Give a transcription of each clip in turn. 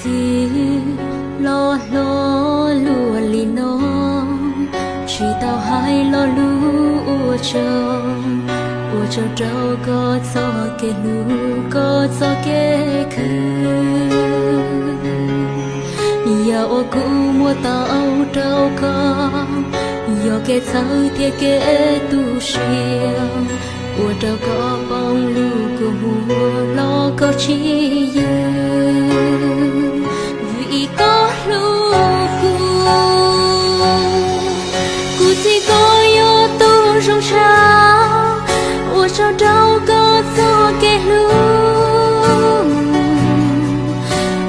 gì lo lo lùa lì nó chỉ tao hai lo lùa cho trâu có cho cái lù có cho cái khứ giờ ô cũ mua tao trâu có giờ cái sao thì cái tu sửa của trâu có bông lù của mùa lo có chi vì có lù cụ chỉ có yo tu trong sao ô sao trâu có cho cái lù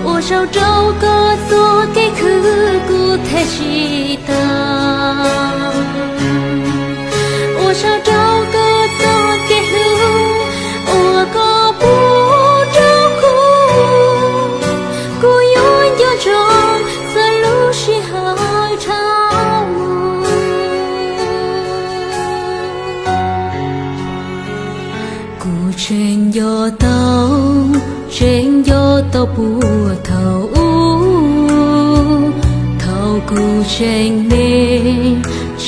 ô sao trâu có cho cái khứ cụ thể chỉ ta ô sao trâu có cho cái lù ô có bù trâu cụ yêu cho trâu giờ lúc chỉ hai trâu cụ trên gió bùa thầu cụ trên nên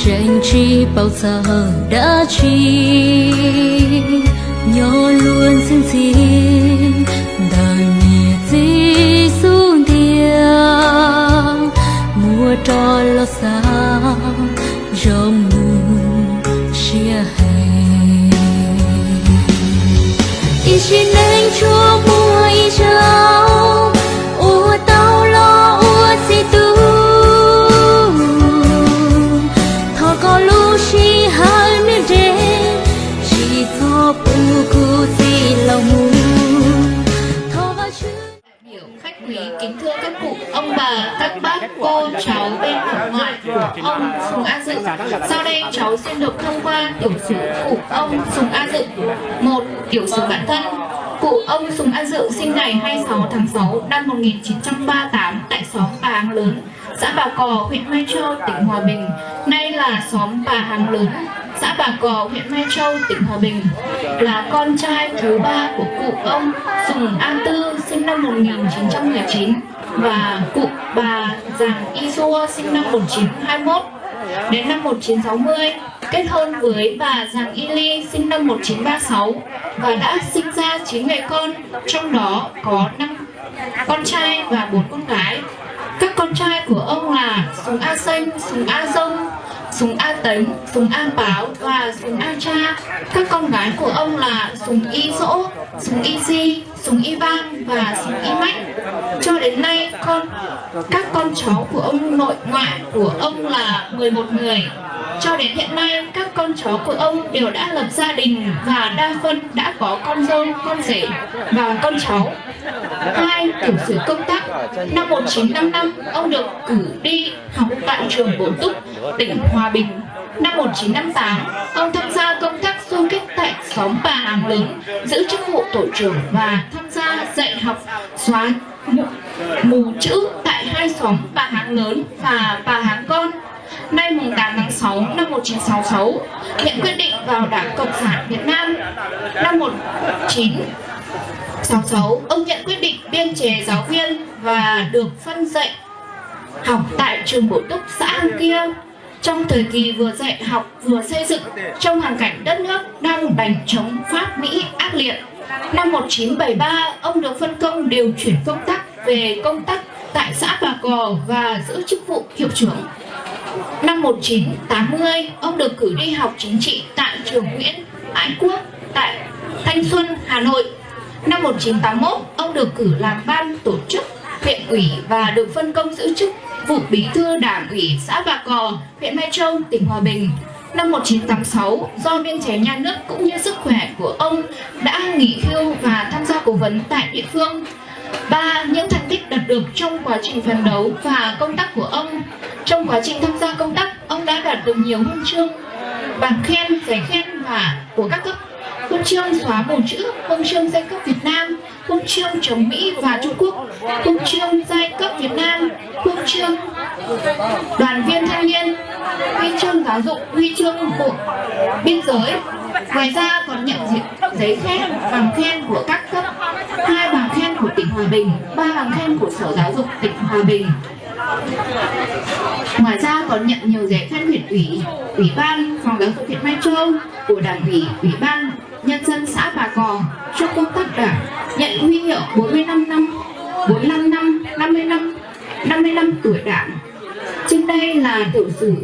trên chi bao giờ đã chi nhỏ luôn xin xin đời nhẹ gì xuống điệu mùa trò lo xa rộng mùa chia hè ý chỉ nên chúa mùa ý cháu ua tao lo ua si tu thọ có lúc chỉ hai mươi đêm chỉ cho bu cu si lòng mù thọ và chữ biểu khách quý kính thưa các cụ ông bà các bác cô cháu bên hải ngoại của ông Sùng A Dự. Sau đây cháu xin được thông qua tiểu sử cụ ông Sùng A Dự. 1. Tiểu sử bản thân. Cụ ông Sùng A Dự sinh ngày 26 tháng 6 năm 1938 tại xóm Bà Háng Lớn, xã Bà Cò, huyện Mai Châu, tỉnh Hòa Bình, nay là xóm Bà Háng Lớn, xã Bà Cò, huyện Mai Châu, tỉnh Hòa Bình. Là con trai thứ 3 của cụ ông Sùng A Tư sinh năm 1919 và cụ bà Giàng Y Xua sinh năm 1921. Đến năm 1960, kết hôn với bà Giàng Y Ly sinh năm 1936 và đã sinh ra 9 người con, trong đó có 5 con trai và 4 con gái. Các con trai của ông là Sùng A Xanh, Sùng A Dông, Sùng A Tấn, Sùng A Báo và Sùng A Cha. Các con gái của ông là Sùng Y Dỗ, Sùng Y Di, Sùng Y Vang và Sùng Y Mách. Cho đến nay, các con cháu của ông nội ngoại của ông là 11 người. Cho đến hiện nay, các con cháu của ông đều đã lập gia đình và đa phần đã có con dâu, con rể và con cháu. 2. Tiểu sử công tác. Năm 1955, ông được cử đi học tại trường Bổ Túc, tỉnh Hòa Bình. Năm 1958, ông tham gia công tác xung kích tại xóm Bà Háng Lớn, giữ chức vụ tổ trưởng và tham gia dạy học xóa mù chữ tại hai xóm Bà Háng Lớn và Bà Háng Con. Nay mùng 8 tháng 6 năm 1966, hiện quyết định vào Đảng Cộng sản Việt Nam. Năm 1966, ông nhận quyết định biên chế giáo viên và được phân dạy học tại trường Bổ Túc xã Hang Kia. Trong thời kỳ vừa dạy học vừa xây dựng trong hoàn cảnh đất nước đang đánh chống Pháp Mỹ ác liệt. Năm 1973, ông được phân công điều chuyển công tác về công tác tại xã Bà Cò và giữ chức vụ hiệu trưởng. Năm 1980, ông được cử đi học chính trị tại trường Nguyễn Ái Quốc tại Thanh Xuân, Hà Nội. Năm 1981, ông được cử làm ban tổ chức huyện ủy và được phân công giữ chức vụ bí thư đảng ủy xã Bà Cò, huyện Mai Châu, tỉnh Hòa Bình. Năm 1986, do biên chế nhà nước cũng như sức khỏe của ông đã nghỉ hưu và tham gia cố vấn tại địa phương. 3. Những thành tích đạt được trong quá trình phấn đấu và công tác của ông. Trong quá trình tham gia công tác, ông đã đạt được nhiều huân chương, bằng khen, giấy khen và của các cấp: huân chương xóa mù chữ, huân chương giai cấp Việt Nam, huân chương chống Mỹ và Trung Quốc, huân chương giai cấp Việt Nam, huân chương đoàn viên thanh niên, huy chương giáo dục, huy chương bộ biên giới. Ngoài ra còn nhận giấy khen, bằng khen của các cấp: 2 bằng khen khen của tỉnh Hòa Bình, 3 bằng khen của Sở Giáo dục tỉnh Hòa Bình. Ngoài ra còn nhận nhiều giấy khen huyện ủy, Ủy ban Phòng Giáo dục huyện Mai Châu, của Đảng ủy, Ủy ban Nhân dân xã Bà Cò cho công tác đảng, nhận huy hiệu 45 năm, 45 năm, 50 năm tuổi đảng. Trên đây là tiểu sử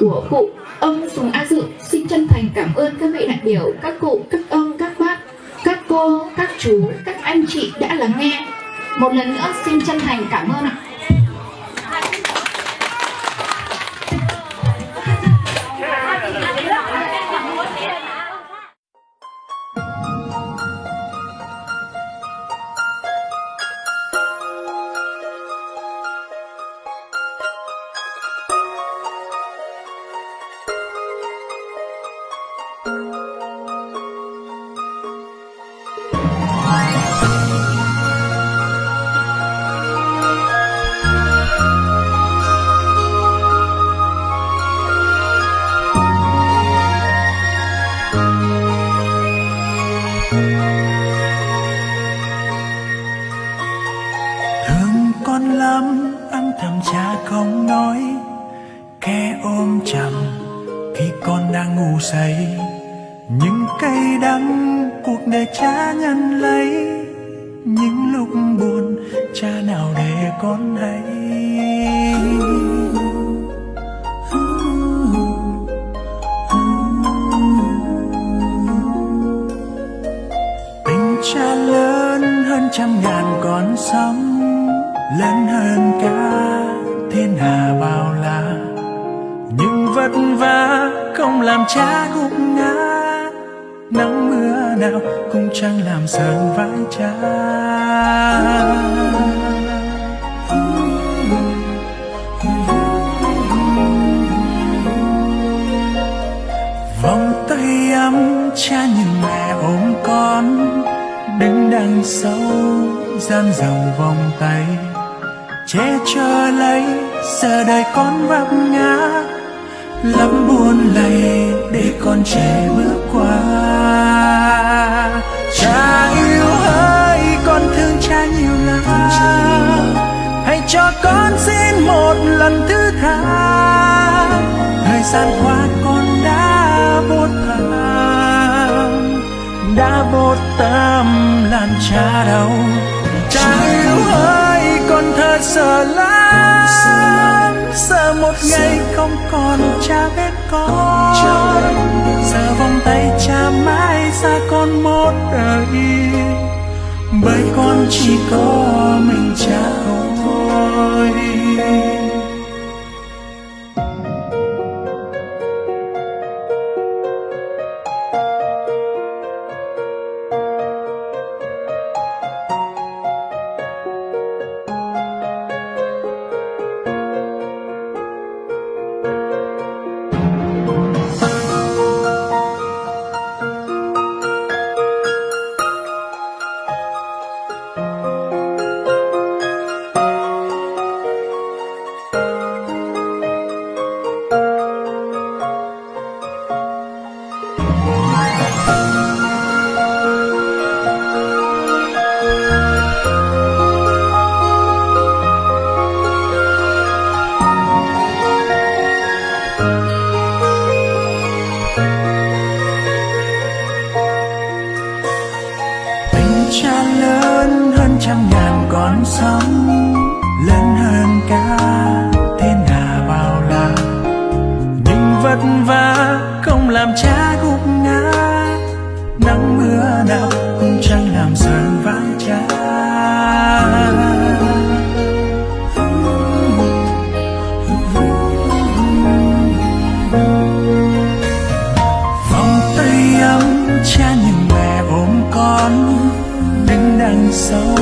của cụ ông Sùng A Dự. Xin chân thành cảm ơn các vị đại biểu, các cụ, các ông, các bác, các cô, các chú, các anh chị đã lắng nghe. Một lần nữa xin chân thành cảm ơn ạ. Thương con lắm, âm thầm cha không nói, kẻ ôm chầm khi con đang ngủ say. Những cay đắng cuộc đời cha nhận lấy, những lúc buồn cha nào để con hay. Tình cha lớn hơn trăm ngàn con sóng, lớn hơn cả thiên hà bao la. Nhưng vất vả không làm cha gục ngã, nắng mưa nào cũng chẳng làm sờn vai cha. Vòng tay ấm cha nhìn mẹ ôm con, đứng đằng sau gian rộng vòng tay, che chở lấy giờ đời con vấp ngã. Lắm buồn lầy để con trẻ bước qua. Cha yêu ơi, con thương cha nhiều lắm, hãy cho con xin một lần thứ tha. Thời gian qua con đã vô tâm làm cha đau. Cha yêu ơi, con thật sợ lắm, sợ một ngày không còn cha bên con. Sợ vòng tay cha mãi xa con một đời, bởi con chỉ có mình cha thôi. Cha lớn hơn trăm ngàn con sóng, lớn hơn cả thiên hà bao la. Nhưng vất vả không làm cha gục ngã, nắng mưa nào cũng chẳng làm sờn vai cha. Vòng tay ấm cha nhìn mẹ ôm con, đứng đằng sau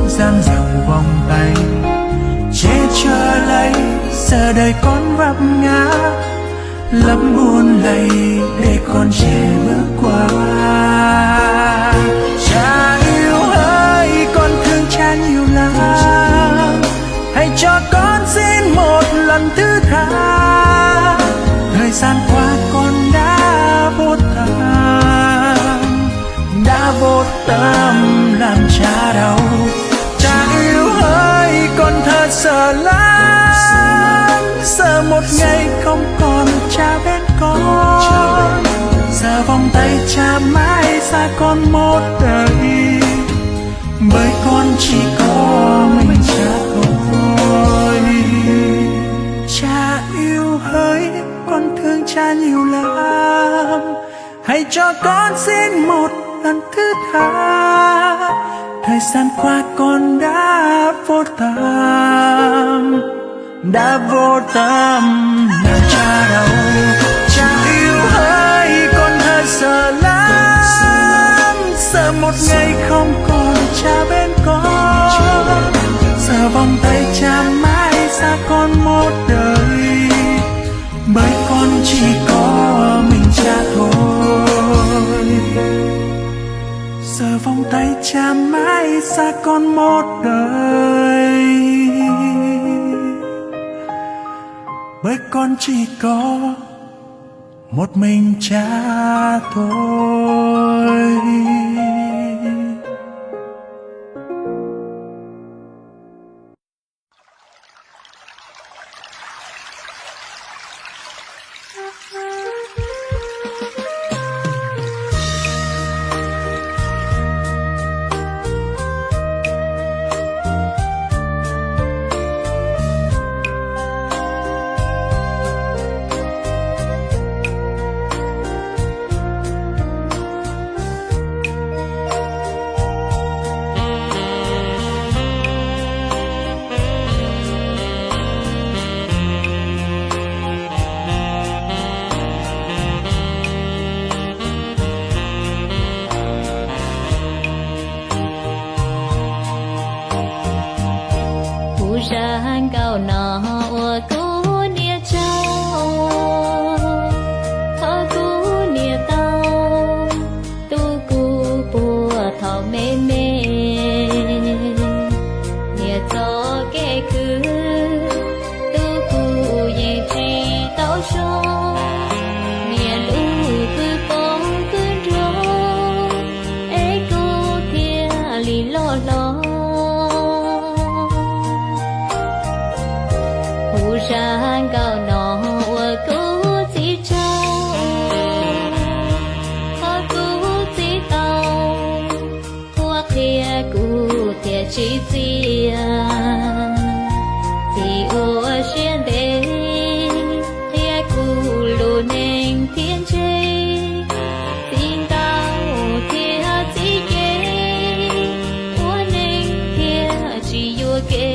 gian rộng vòng tay, che chở lấy giờ đời con vấp ngã. Lắm buồn lầy để con trẻ bước qua. Cha yêu ơi, con thương cha nhiều lắm, hãy cho con xin một lần thứ tha. Thời gian qua con đã vô tâm làm cha đau. sợ lắm, sợ một ngày không còn cha bên con, sợ vòng tay cha mãi xa con một đời, bởi con chỉ có mình cha thôi. Cha yêu hỡi, con thương cha nhiều lắm, hãy cho con xin một lần thứ tha. Thời gian qua con đã vô tâm, làm cha đau. Cha yêu hỡi, con thật sợ lắm, sợ một ngày không còn cha bên con, sợ vòng tay cha mãi xa con một đời, bởi con chỉ có mình cha thôi. Giờ vòng tay cha mãi xa con một đời, bởi con chỉ có một mình cha thôi. Sang cao nọ cố nia châu, thọ cố nia tao, tu cu bùa thọ mê mê, nia cho kê cứ, tu cu ye chi tao sho, nia lu cứ bóng cứ rô, ê cô thia lì lo lo. Sang cao nọ cố chỉ châu, khó cố chỉ tàu, hoa kia cụ thiệt chỉ chia, thì ô xuyên đế, thiệt cụ lù nền thiên chế, xin tao thiệt chỉ kế, hoa nền thiệt chỉ vô kế.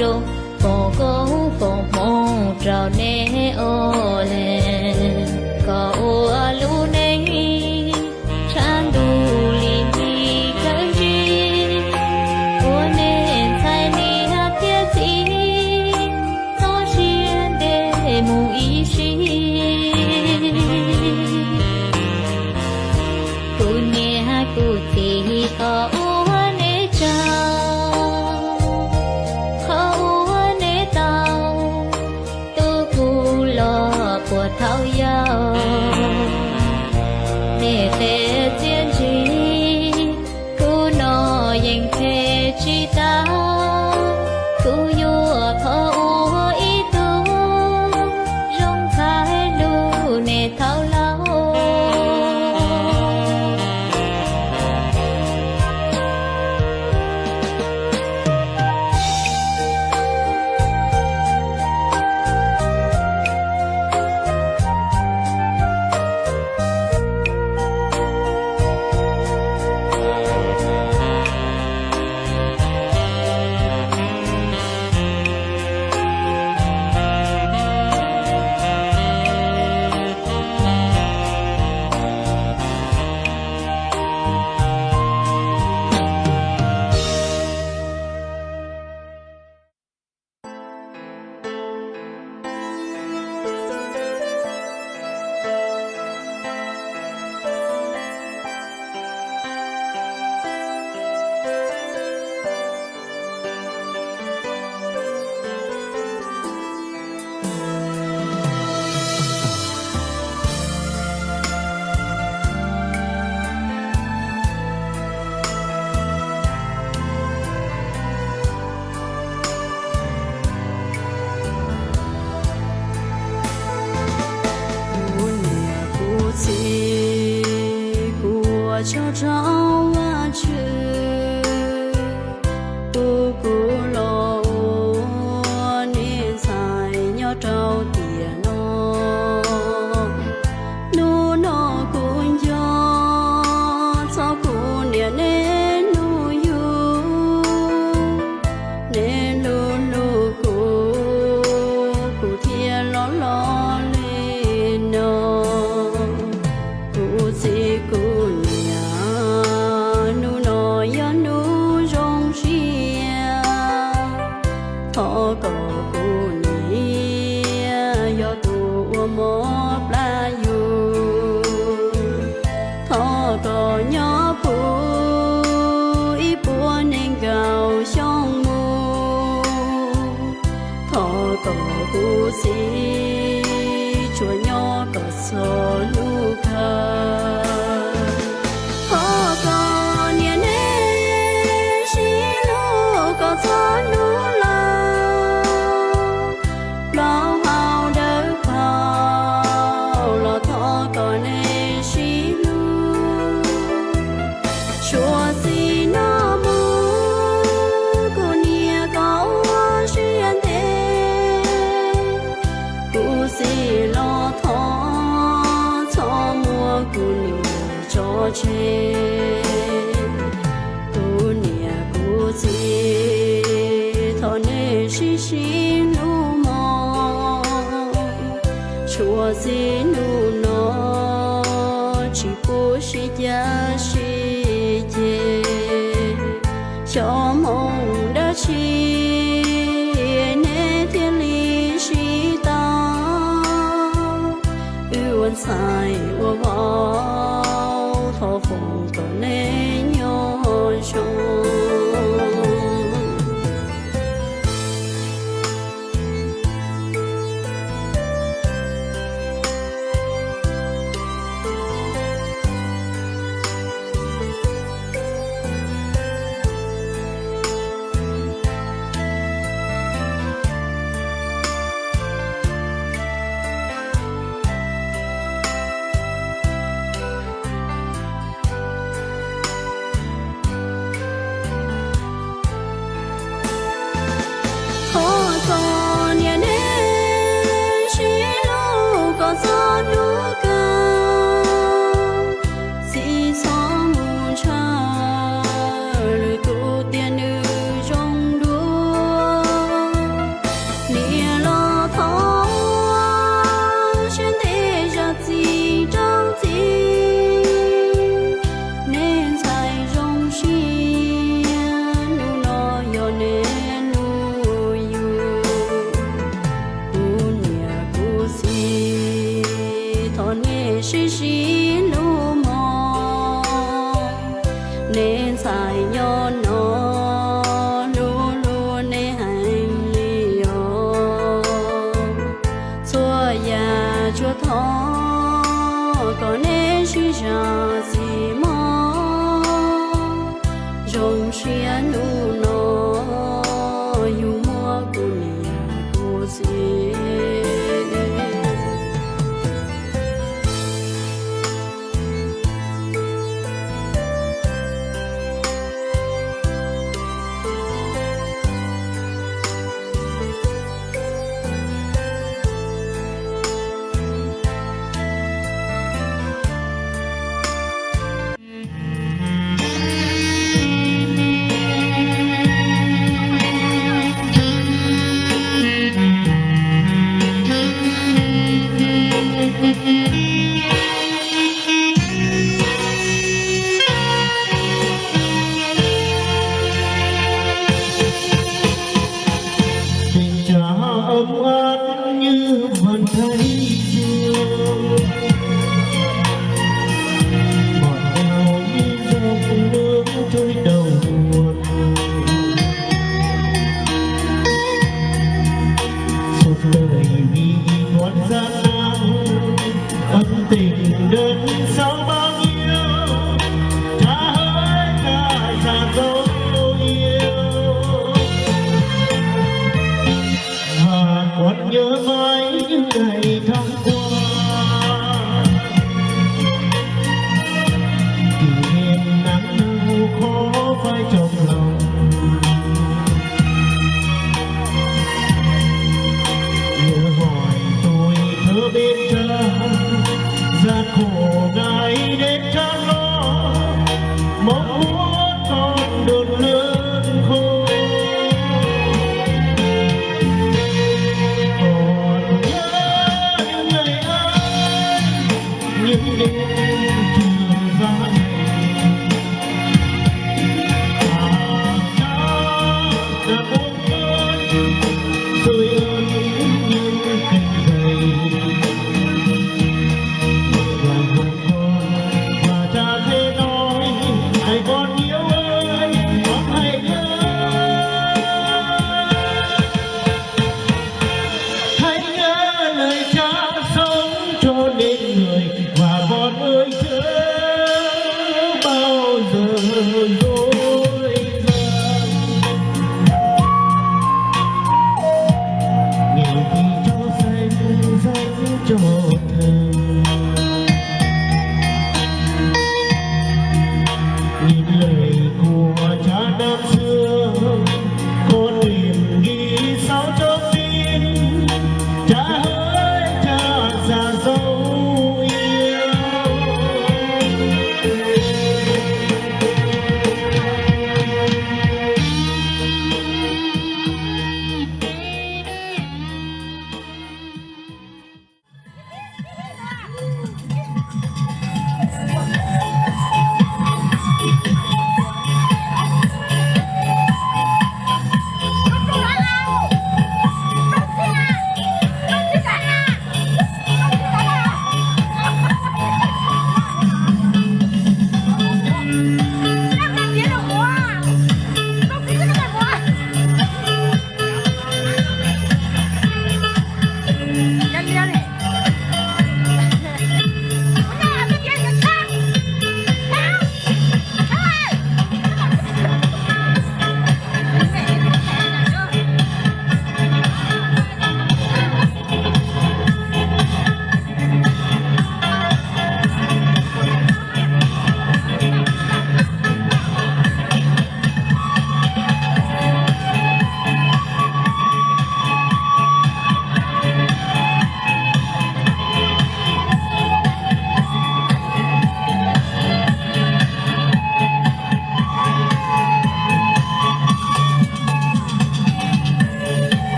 rô phò câu phò mong trào nè ô lên cậu lu nè chan du li mi cái gì của nên thay ni hấp tiết gì nó xuyên để mù ý xí cô nè cô thì cậu nè chào khâu nè tao tu cu lo của thao yao nè tê chiến chi cô nó yên thế chi ta cô yo thao ý tu rong thái lu nè thao lao cho cháu chữ cô lo nên xài nhỏ trâu tiền nó cũng cho sao cô nè nên nu yu nên lu cô thiên lo lên nó cô sẽ cô thọ cầu cô nia do tu mô la yu thọ cầu nhỏ phụ ý bùa nên gạo trong mù thọ cầu cô si chùa nhỏ cầu sổ lu khờ thọ cầu nia nê xí lu cầu sổ lu chê cô nia cô si thọ nê xí xí nu mò chùa si nu nó chỉ cô xí giá xí chê cho mong đã chi nê thiên lý xí ta ưu ân sai ua võ thọ phụng có nên nhỏ chung ra gì mà rong xiên u nó yêu mua cô nia cô gì ấm áp như vần thấy xưa ngọt ngào như dòng nước trôi đầu nguồn suốt đời vì thoát gian nan ân tình đến sau bao nhiêu trả hết cả già dối còn nhớ mãi những ngày tháng qua kỷ niệm nắng nâu khó phai trong lòng nhớ hỏi tôi thơ bên cha gian khổ ngài đến cha lo mong muốn con được lớn khôn những đêm chưa ra cha đã buông cơn tôi ơn như cành dày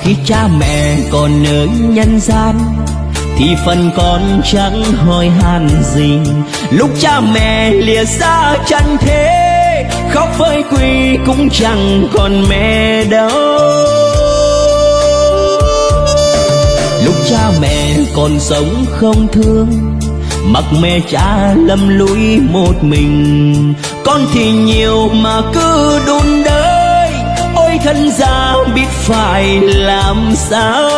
khi cha mẹ còn ở nhân gian thì phần con chẳng hỏi han gì. Lúc cha mẹ lìa xa chân thế, khóc với quỳ cũng chẳng còn mẹ đâu. Lúc cha mẹ còn sống không thương, mặc mẹ cha lầm lũi một mình, con thì nhiều mà cứ đun đới, ôi thân gia biết phải làm sao.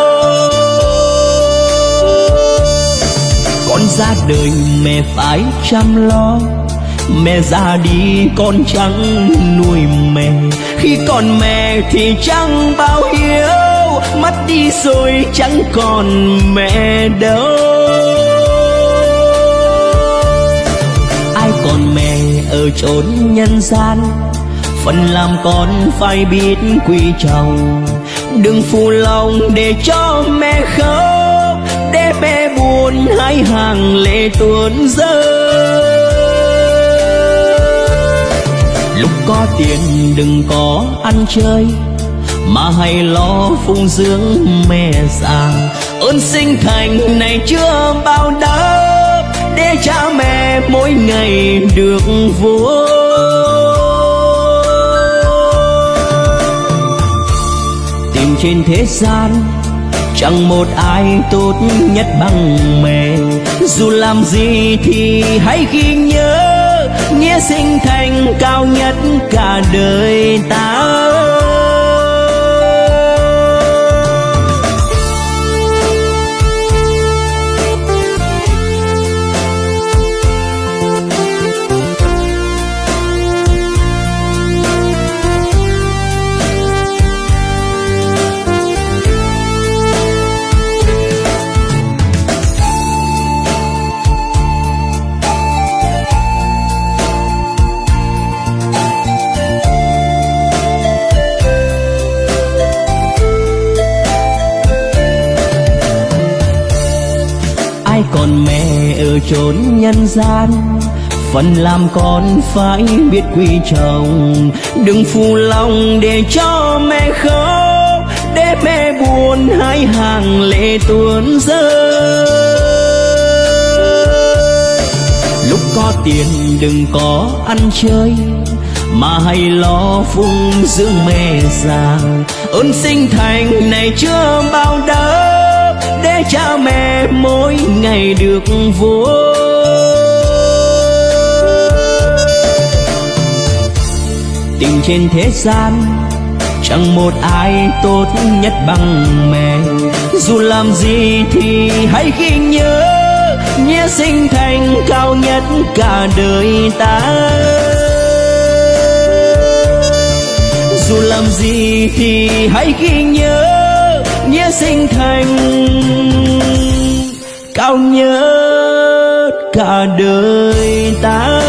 Con ra đời mẹ phải chăm lo, mẹ ra đi con chẳng nuôi mẹ, khi còn mẹ thì chẳng bao hiếu, mất đi rồi chẳng còn mẹ đâu. Ai còn mẹ ở chốn nhân gian, phần làm con phải biết quý trọng, đừng phụ lòng để cho mẹ khóc, để mẹ buồn hai hàng lệ tuôn rơi. Lúc có tiền đừng có ăn chơi, mà hãy lo phụng dưỡng mẹ già. Ơn sinh thành này chưa bao đáp, để cha mẹ mỗi ngày được vui. Tìm trên thế gian chẳng một ai tốt nhất bằng mẹ, dù làm gì thì hãy ghi nhớ, nghĩa sinh thành cao nhất cả đời ta. Còn mẹ ở chốn nhân gian, phần làm con phải biết quý trọng, đừng phụ lòng để cho mẹ khóc, để mẹ buồn hai hàng lệ tuôn rơi. Lúc có tiền đừng có ăn chơi, mà hãy lo phụng dưỡng mẹ già. Ơn sinh thành này chưa bao đáp, để cha mẹ mỗi ngày được vui. Tình trên thế gian chẳng một ai tốt nhất bằng mẹ, dù làm gì thì hãy ghi nhớ, nghĩa sinh thành cao nhất cả đời ta. Dù làm gì thì hãy ghi nhớ, nghĩa sinh thành cao nhất cả đời ta.